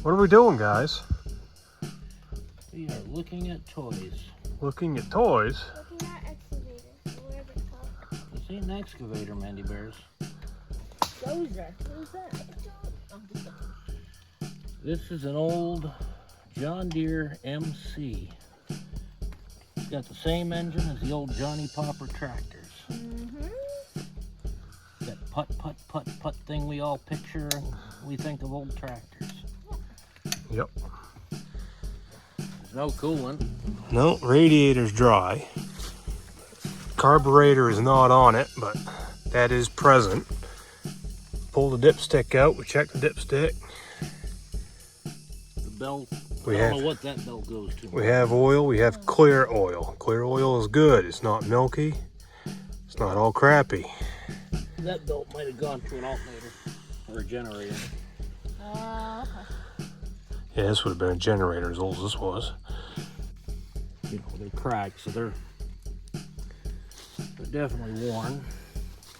What are we doing, guys? We are looking at toys. Looking at toys? Looking at excavators. What is it called? This ain't an excavator, Mandy Bears. Bulldozer. Who's that? This is an old John Deere MC. It's got the same engine as the old Johnny Popper tractors. That putt thing we all picture and we think of old tractors. Yep. There's no coolant. No, radiator's dry. Carburetor is not on it, but that is present. Pull the dipstick out, we check the dipstick. The belt, We I don't have- know what that belt goes to. We have oil, we have clear oil. Clear oil is good, it's not milky, it's not all crappy. That belt might have gone to an alternator or a generator. Okay. Yeah, this would have been a generator as old as this was. You know, they're cracked, so they're definitely worn.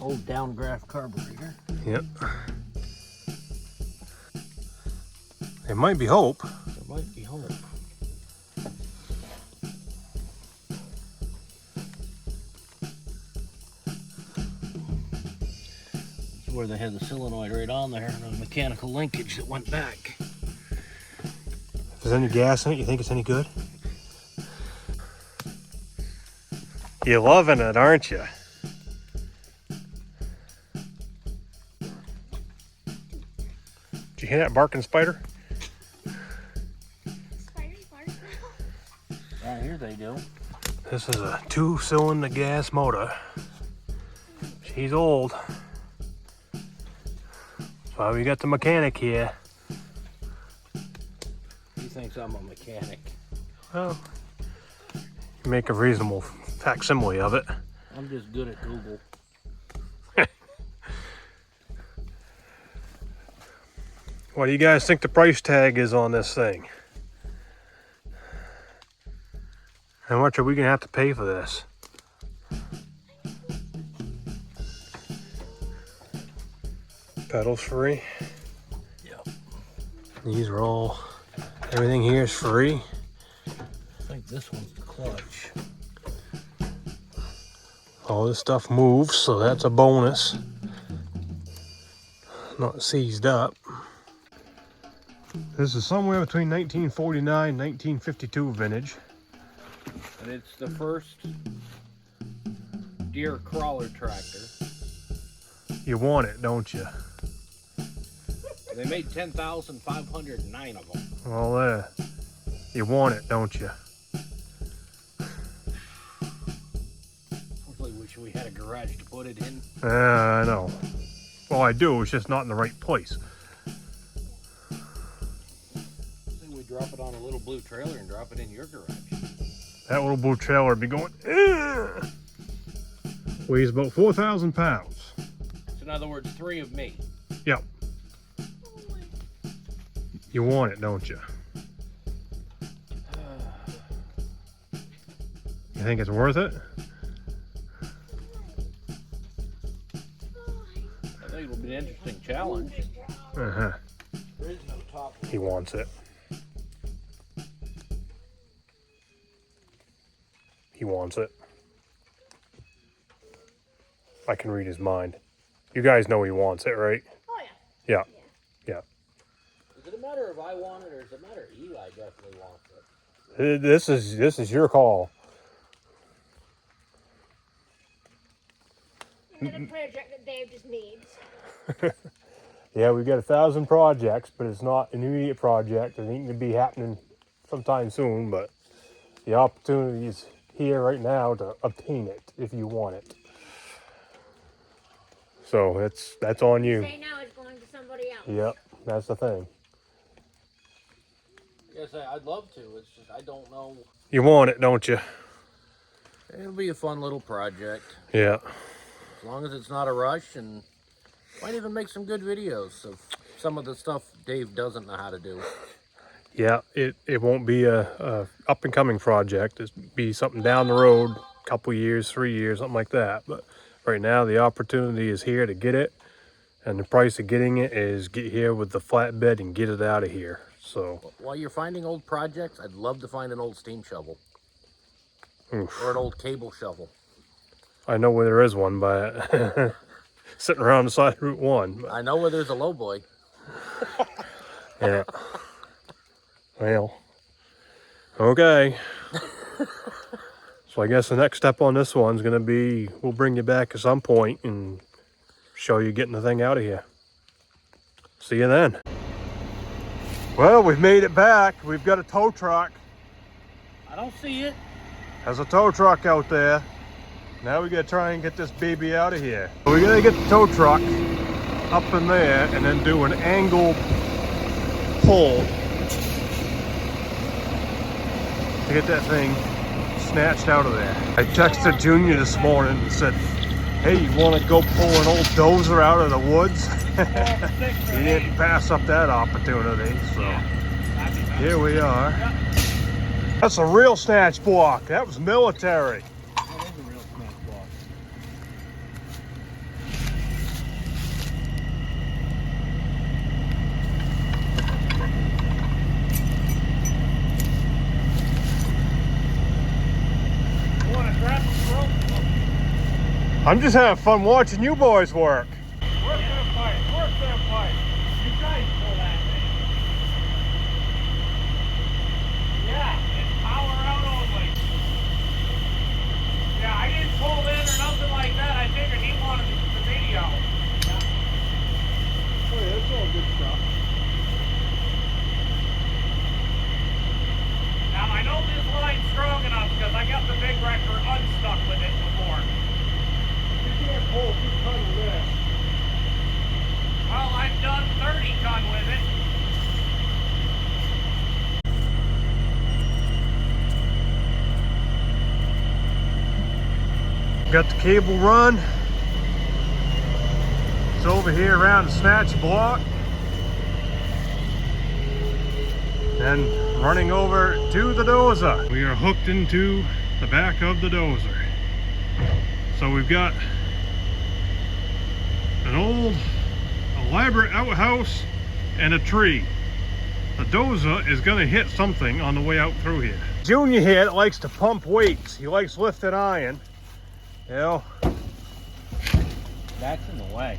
Old downdraft carburetor. Yep. There might be hope. There might be hope. This is where they had the solenoid right on there and a mechanical linkage that went back. If there's any gas in it, you think it's any good? You're loving it, aren't you? Did you hear that barking spider? Spiders, spiders. Out here they do. This is a 2-cylinder gas motor. She's old. That's why we got the mechanic here. He thinks I'm a mechanic. Well, you make a reasonable facsimile of it. I'm just good at Google. What do you guys think the price tag is on this thing? How much are we gonna have to pay for this? Pedals free. Yep. These are all, everything here is free. I think this one's the clutch. All this stuff moves, so that's a bonus. Not seized up. This is somewhere between 1949 and 1952 vintage. And it's the first Deere crawler tractor. You want it, don't you? They made 10,509 of them. Well, there. You want it, don't you? Hopefully, wish we had a garage to put it in. I know. Well, I do. It's just not in the right place. Then we drop it on a little blue trailer and drop it in your garage. That little blue trailer would be going. "Ugh." Weighs about 4,000 pounds. So in other words, 3 of me. Yep. You want it, don't you? You think it's worth it? I think it'll be an interesting challenge. Uh-huh. There is no top. He wants it. He wants it. I can read his mind. You guys know he wants it, right? Oh yeah. Yeah. Is it a matter of I want it, or is it a matter of Eli definitely wants it? This is your call. Is it a project that Dave just needs? Yeah, we've got 1,000 projects, but it's not an immediate project. It ain't gonna be happening sometime soon, but the opportunity is here right now to obtain it if you want it. So that's on you. Say now it's going to somebody else. Yep, that's the thing. Yes, I'd love to. It's just I don't know. You want it, don't you? It'll be a fun little project. Yeah. As long as it's not a rush, and might even make some good videos of some of the stuff Dave doesn't know how to do. Yeah, it won't be a up and coming project. It'll be something down the road, couple years, 3 years, something like that. But right now the opportunity is here to get it And the price of getting it is get here with the flatbed and get it out of here. So While you're finding old projects, I'd love to find an old steam shovel. oof. Or an old cable shovel. I know where there is one, but sitting around the side of Route 1. But, I know where there's a low boy. yeah. Well, okay. So I guess the next step on this one's going to be we'll bring you back at some point and show you getting the thing out of here. See you then. Well, we've made it back. We've got a tow truck. I don't see it. There's a tow truck out there. Now we gotta try and get this baby out of here. We gotta get the tow truck up in there and then do an angle pull to get that thing snatched out of there. I texted Junior this morning and said, hey, you wanna go pull an old dozer out of the woods? He didn't pass up that opportunity, so here we are. That's a real snatch block. That was military. That is a real snatch block. You want to grab the rope? I'm just having fun watching you boys work. Work them pipe. Work them pipe. You guys pull that thing. Yeah, it's power out only. Yeah, I didn't pull in or nothing like that. I figured he wanted the video. Oh yeah, that's all good stuff. Now I know this line's strong enough because I got the big wrecker unstuck with it before. You can't pull 2 tons of this. Well, I've done 30 ton with it. Got the cable run. It's over here around the snatch block. And running over to the dozer. We are hooked into the back of the dozer. So we've got an old elaborate outhouse and a tree. The dozer is gonna hit something on the way out through here. Junior here that likes to pump weights. He likes lifting iron. You know, That's in the way.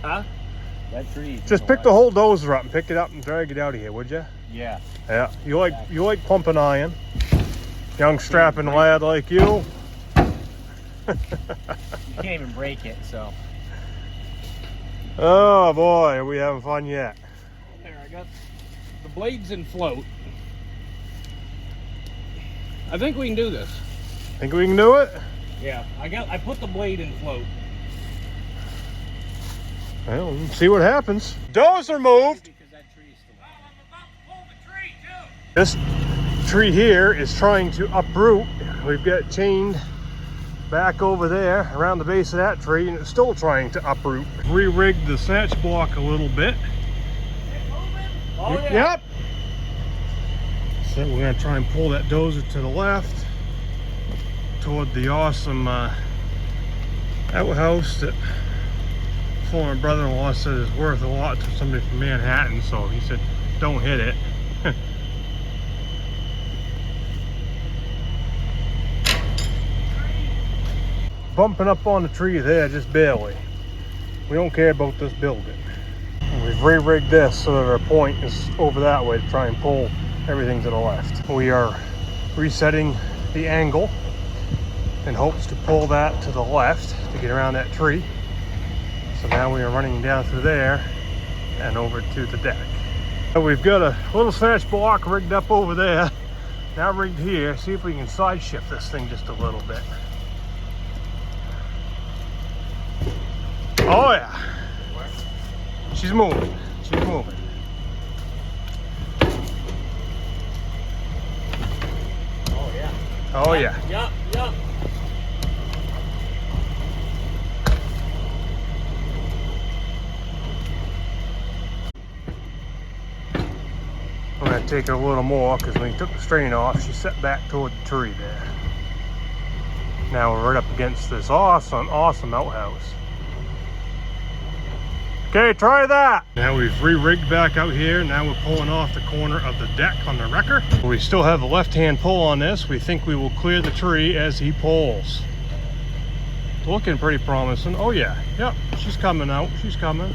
Huh? That tree. just pick the whole dozer up and pick it up and drag it out of here, would you? Yeah. Yeah, you like pumping iron. Young strapping lad like you. You can't even break it, so. Oh boy, are we having fun yet? There, I got the blades in float. I think we can do this. Think we can do it? Yeah, I put the blade in float. Well, let's see what happens. Dozer moved. Because that tree is still I'm about to pull the tree too. This tree here is trying to uproot. We've got it chained back over there around the base of that tree and it's still trying to uproot. Re-rigged the snatch block a little bit. Oh, yeah. Yep. So we're gonna try and pull that dozer to the left toward the awesome outhouse that former brother-in-law said is worth a lot to somebody from Manhattan, so he said don't hit it. Bumping up on the tree there just barely. We don't care about this building. We've re-rigged this so that our point is over that way to try and pull everything to the left. We are resetting the angle in hopes to pull that to the left to get around that tree. So now we are running down through there and over to the deck. So we've got a little snatch block rigged up over there, now rigged here. See if we can side shift this thing just a little bit. Oh yeah. She's moving. She's moving. Oh, yeah. Oh yeah. Yup, yup. I'm gonna take her a little more because when he took the strain off, she set back toward the tree there. Now we're right up against this awesome outhouse. Okay, try that. Now we've re-rigged back out here. Now we're pulling off the corner of the deck on the wrecker. We still have the left-hand pull on this. We think we will clear the tree as he pulls. Looking pretty promising. Oh yeah, yep, she's coming out. She's coming.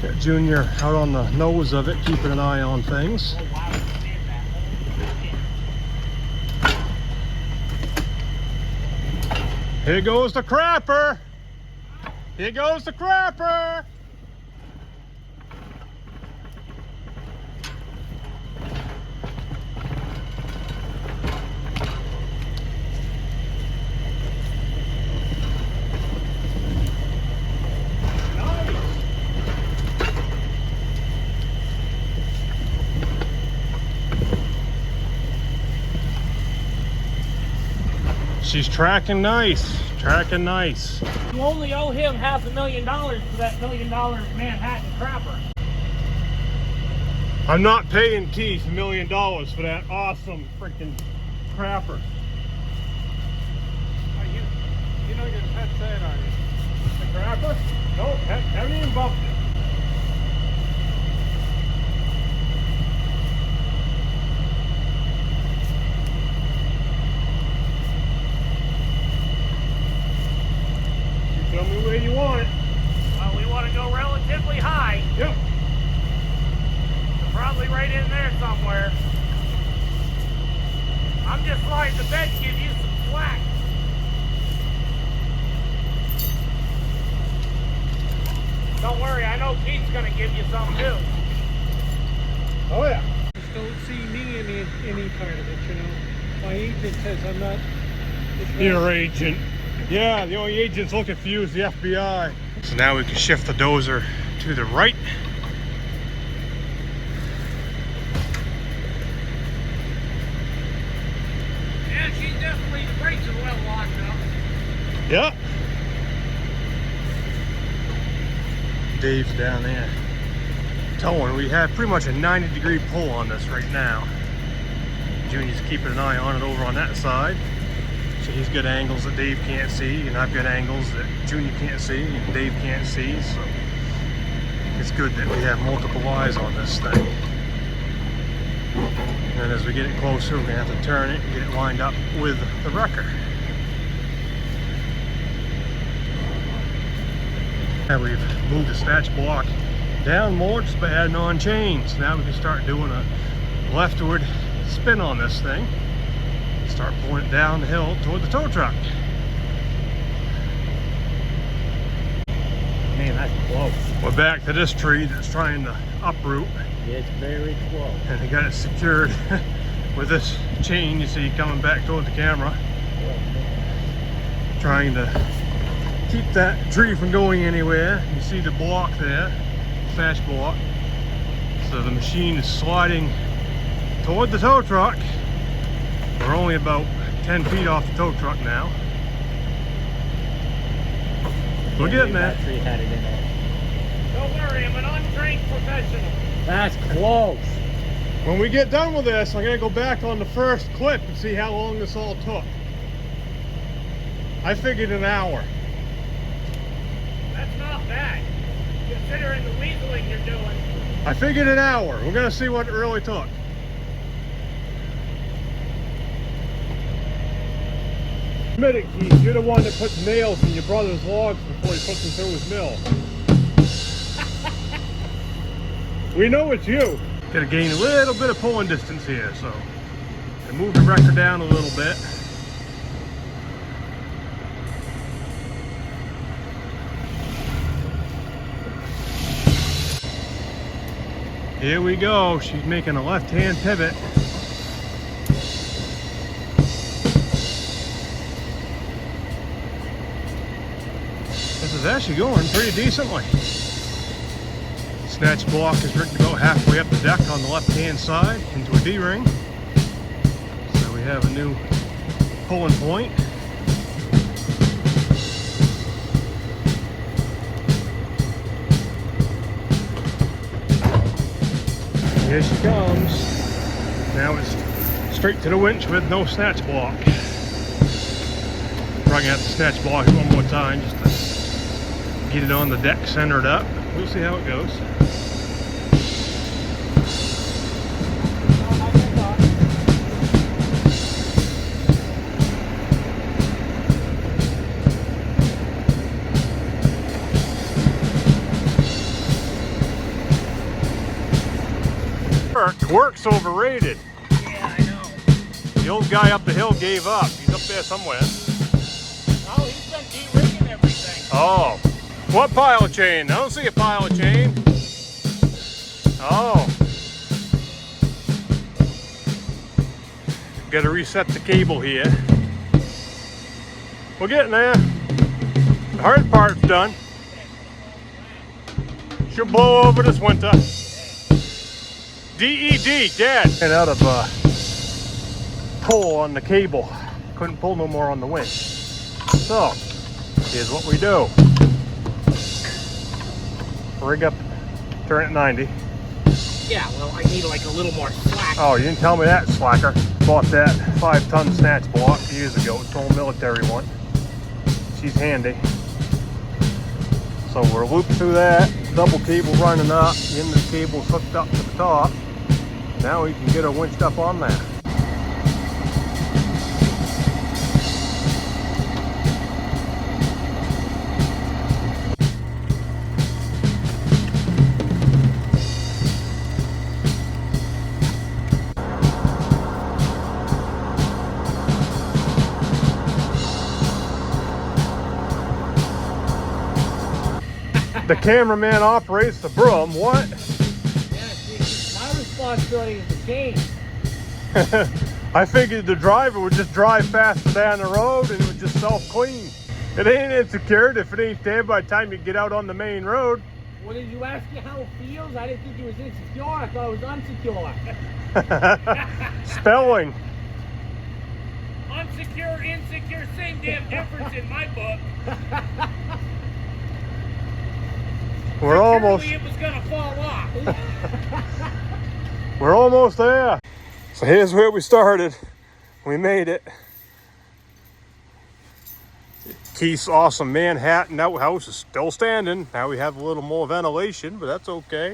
Got Junior out on the nose of it, keeping an eye on things. Oh, wow. Here goes the crapper. Here goes the crapper. She's tracking nice, tracking nice. You only owe him $500,000 for that $1 million Manhattan crapper. I'm not paying Keith $1 million for that awesome freaking crapper. You know your pet said on you. The crapper? Nope, haven't even bumped it. Tell me where you want it. Well, we want to go relatively high. Yep. So probably right in there somewhere. I'm just sliding the bed to give you some slack. Don't worry, I know Keith's going to give you some too. Oh yeah. Just don't see me in any part of it, you know. My agent says I'm not. Your agent. Yeah, the only agent's looking for you is the FBI. So now we can shift the dozer to the right. Yeah, she's definitely, the brakes are well locked up. Yep. Dave's down there towing. We have pretty much a 90-degree pull on this right now. Junior's keeping an eye on it over on that side. So he's got angles that Dave can't see, and I've got angles that Junior can't see and Dave can't see. So it's good that we have multiple eyes on this thing. And as we get it closer, we're gonna have to turn it and get it lined up with the wrecker. Now we've moved the snatch block down more just by adding on chains. Now we can start doing a leftward spin on this thing. Start pulling it down the hill toward the tow truck. Man, that's close. We're back to this tree that's trying to uproot. It's very close. And they got it secured with this chain. You see coming back toward the camera. Trying to keep that tree from going anywhere. You see the block there, snatch block. So the machine is sliding toward the tow truck. We're only about 10 feet off the tow truck now. We're getting there. That tree had it in it. Don't worry, I'm an untrained professional. That's close. When we get done with this, I'm gonna go back on the first clip and see how long this all took. I figured an hour. That's not bad, considering the weaseling you're doing. I figured an hour. We're gonna see what it really took. Admit it, Keith, you're the one that puts nails in your brother's logs before he puts them through his mill. We know it's you. Gotta gain a little bit of pulling distance here, so I move the wrecker down a little bit. Here we go. She's making a left-hand pivot. This is actually going pretty decently. Snatch block is rigged about halfway up the deck on the left-hand side into a D-ring. So we have a new pulling point. Here she comes. Now it's straight to the winch with no snatch block. Probably gonna have to snatch block it one more time just to Get it on the deck centered up. We'll see how it goes. Work's overrated. Yeah, I know. The old guy up the hill gave up. He's up there somewhere. Oh, he's been de-rigging everything. Oh. What pile of chain? I don't see a pile of chain. Oh. Got to reset the cable here. We're getting there. The hard part's done. She'll blow over this winter. DED, dead. And out of pull on the cable. Couldn't pull no more on the winch. So, here's what we do. Rig up, turn it 90. Yeah, well, I need like a little more slack. Oh, you didn't tell me that, slacker. Bought that 5-ton snatch block years ago. It's an old military one. She's handy. So we're looped through that. Double cable running up. The end of the cable's hooked up to the top. Now we can get her winched up on that. The cameraman operates the broom. What? Yeah, see, my responsibility is the change. I figured the driver would just drive faster down the road and it would just self-clean. It ain't insecure if it ain't there by the time you get out on the main road. Well, did you ask me how it feels? I didn't think it was insecure. I thought it was unsecure. Spelling. Unsecure, insecure, same damn difference in my book. We're almost. Surely it was gonna fall off. We're almost there. So here's where we started. We made it. Keith's awesome Manhattan outhouse is still standing. Now we have a little more ventilation, but that's okay.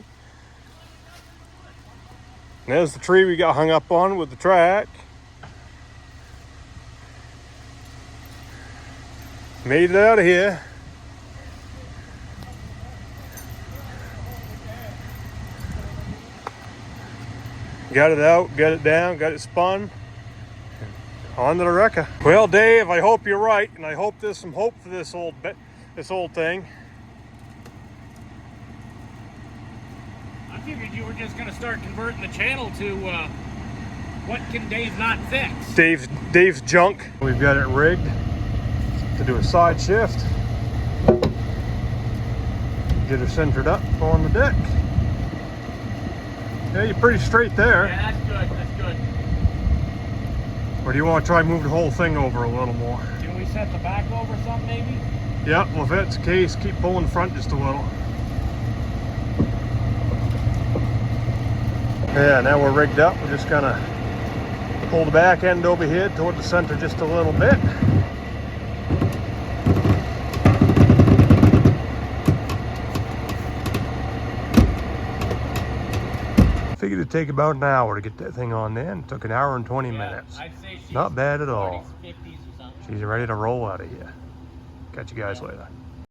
And there's the tree we got hung up on with the track. Made it out of here. Got it out, got it down, got it spun. On to the wrecker. Well, Dave, I hope you're right, and I hope there's some hope for this old thing. I figured you were just gonna start converting the channel to what can Dave not fix? Dave's junk. We've got it rigged to do a side shift. Get her centered up on the deck. Yeah, you're pretty straight there. Yeah, that's good, that's good. Or do you want to try move the whole thing over a little more? Can we set the back over something maybe? Yeah, well if that's the case, keep pulling the front just a little. Yeah, now we're rigged up. We're just gonna pull the back end over here toward the center just a little bit. Figured it'd take about an hour to get that thing on there, and it took an hour and 20 minutes. I'd say she's Not bad at all. 40s, 50s or something. She's ready to roll out of here. Catch you guys later.